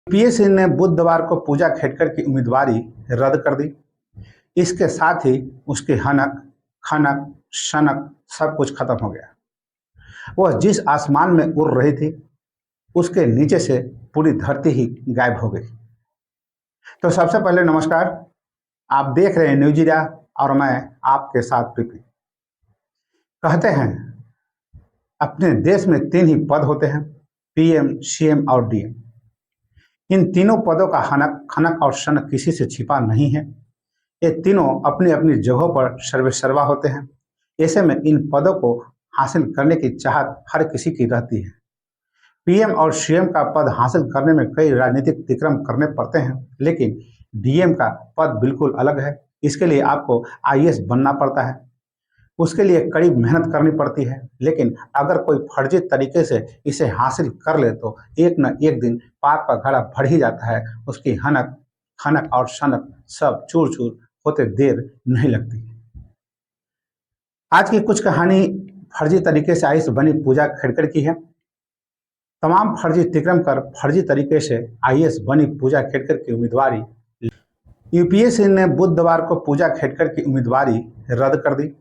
UPSC ने बुधवार को पूजा खेडकर की उम्मीदवारी रद्द कर दी। इसके साथ ही उसकी हनक, खनक, शनक सब कुछ खत्म हो गया। वह जिस आसमान में उड़ रही थी, उसके नीचे से पूरी धरती ही गायब हो गई। तो सबसे पहले नमस्कार, आप देख रहे हैं न्यूज इंडिया और मैं आपके साथ पीपी। कहते हैं अपने देश में 3 ही पद होते हैं, पीएम, सीएम और डीएम। इन तीनों पदों का हनक, खनक और शनक किसी से छिपा नहीं है। ये तीनों अपनी अपनी जगहों पर सर्वेसर्वा होते हैं। ऐसे में इन पदों को हासिल करने की चाहत हर किसी की रहती है। पीएम और सीएम का पद हासिल करने में कई राजनीतिक तिक्रम करने पड़ते हैं, लेकिन डीएम का पद बिल्कुल अलग है। इसके लिए आपको आईएएस बनना पड़ता है, उसके लिए कड़ी मेहनत करनी पड़ती है। लेकिन अगर कोई फर्जी तरीके से इसे हासिल कर ले तो एक न एक दिन पाप का घड़ा भर ही जाता है। उसकी हनक, खनक और शनक सब चूर चूर होते देर नहीं लगती। आज की कुछ कहानी फर्जी तरीके से आईएएस बनी पूजा खेडकर की है। तमाम फर्जी तिक्रम कर फर्जी तरीके से आईएएस बनी पूजा खेडकर की उम्मीदवारी यूपीएससी ने बुधवार को पूजा खेडकर की उम्मीदवारी रद्द कर दी।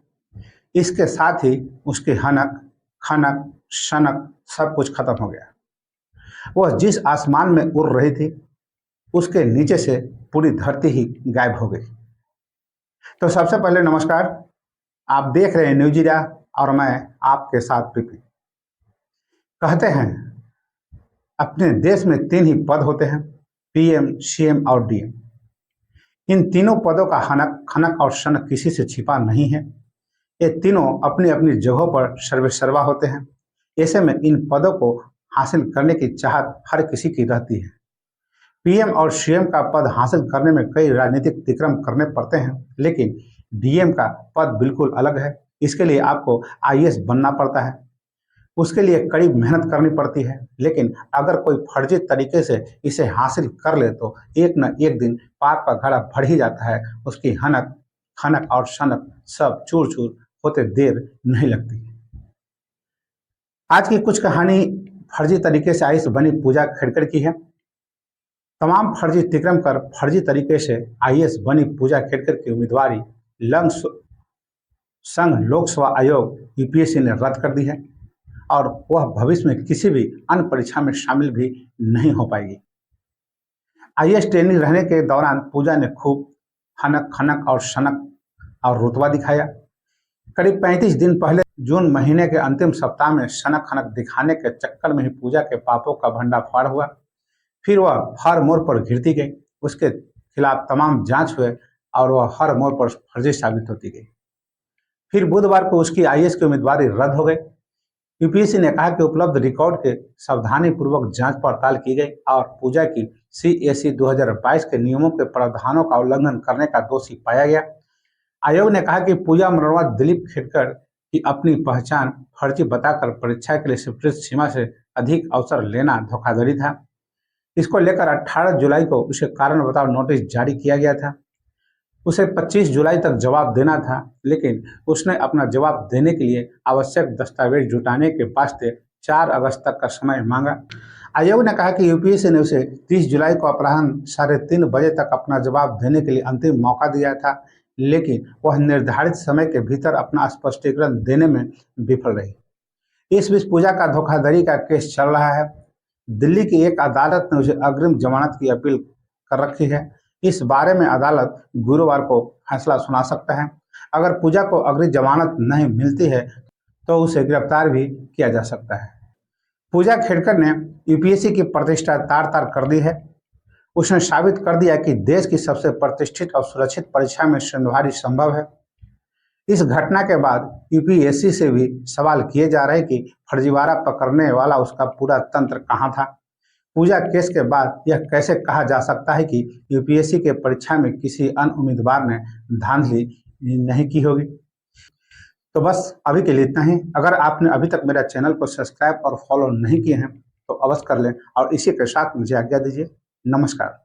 इसके साथ ही उसकी हनक, खनक, शनक सब कुछ खत्म हो गया। वह जिस आसमान में उड़ रही थी, उसके नीचे से पूरी धरती ही गायब हो गई। तो सबसे पहले नमस्कार, आप देख रहे हैं न्यूज इंडिया और मैं आपके साथ पीपी। कहते हैं अपने देश में 3 ही पद होते हैं, पीएम, सीएम और डीएम। इन तीनों पदों का हनक, खनक और शनक किसी से छिपा नहीं है। ये तीनों अपनी अपनी जगहों पर सर्वेसर्वा होते हैं। ऐसे में इन पदों को हासिल करने की चाहत हर किसी की रहती है। पीएम और सीएम का पद हासिल करने में कई राजनीतिक तिक्रम करने पड़ते हैं, लेकिन डीएम का पद बिल्कुल अलग है। इसके लिए आपको आईएएस बनना पड़ता है, उसके लिए कड़ी मेहनत करनी पड़ती है। लेकिन अगर कोई फर्जी तरीके से इसे हासिल कर ले तो एक न एक दिन पाप का घड़ा भर ही जाता है। उसकी हनक, खनक और शनक सब चूर चूर होते देर नहीं लगती। आज की कुछ कहानी फर्जी तरीके से आईएएस बनी पूजा खेडकर की है। तमाम फर्जी तिक्रम कर फर्जी तरीके से आईएएस बनी पूजा खेडकर की उम्मीदवारी संघ लोक सेवा आयोग यूपीएससी ने रद्द कर दी है और वह भविष्य में किसी भी अन्य परीक्षा में शामिल भी नहीं हो पाएगी। आईएएस ट्रेनिंग रहने के दौरान पूजा ने खूब हनक, खनक और शनक और रुतबा दिखाया। करीब 35 दिन पहले जून महीने के अंतिम सप्ताह में सनक खनक दिखाने के चक्कर में ही पूजा के पापों का भंडाफोड़ हुआ। फिर वह हर मोड़ पर घिरती गई। उसके खिलाफ तमाम जांच हुए और वह हर मोड़ पर फर्जी साबित होती गई। फिर बुधवार को उसकी आईएएस की उम्मीदवारी रद्द हो गई। यूपीएससी ने कहा कि उपलब्ध रिकॉर्ड के सावधानी पूर्वक जांच पड़ताल की गई और पूजा की सीएसी 2022 के नियमों के प्रावधानों का उल्लंघन करने का दोषी पाया गया। आयोग ने कहा कि पूजा मनोरमा दिलीप खेडकर की अपनी पहचान फर्जी बताकर परीक्षा के लिए स्वीकृत सीमा से अधिक अवसर लेना धोखाधड़ी था। इसको लेकर 18 जुलाई को उसे कारण बताओ नोटिस जारी किया गया था। उसे 25 जुलाई तक जवाब देना था, लेकिन उसने अपना जवाब देने के लिए आवश्यक दस्तावेज जुटाने के वास्ते 4 अगस्त तक का समय मांगा। आयोग ने कहा कि यूपीएससी ने उसे 30 जुलाई को अपराह्न 3:30 बजे तक अपना जवाब देने के लिए अंतिम मौका दिया था, लेकिन वह निर्धारित समय के भीतर अपना स्पष्टीकरण देने में विफल रही। इस बीच पूजा का धोखाधड़ी का केस चल रहा है। दिल्ली की एक अदालत ने उसे अग्रिम जमानत की अपील कर रखी है। इस बारे में अदालत गुरुवार को फैसला सुना सकता है। अगर पूजा को अग्रिम जमानत नहीं मिलती है तो उसे गिरफ्तार भी किया जा सकता है। पूजा खेडकर ने यूपीएससी की प्रतिष्ठा तार तार कर दी है। उसने साबित कर दिया कि देश की सबसे प्रतिष्ठित और सुरक्षित परीक्षा में संधारी संभव है। इस घटना के बाद यूपीएससी से भी सवाल किए जा रहे कि फर्जीवाड़ा पकड़ने वाला उसका पूरा तंत्र कहां था। पूजा केस के बाद यह कैसे कहा जा सकता है कि यूपीएससी के परीक्षा में किसी अन्य उम्मीदवार ने धांधली नहीं की होगी। तो बस अभी के लिए इतना ही। अगर आपने अभी तक मेरा चैनल को सब्सक्राइब और फॉलो नहीं किए हैं तो अवश्य कर लें और इसी के साथ मुझे आज्ञा दीजिए। नमस्कार।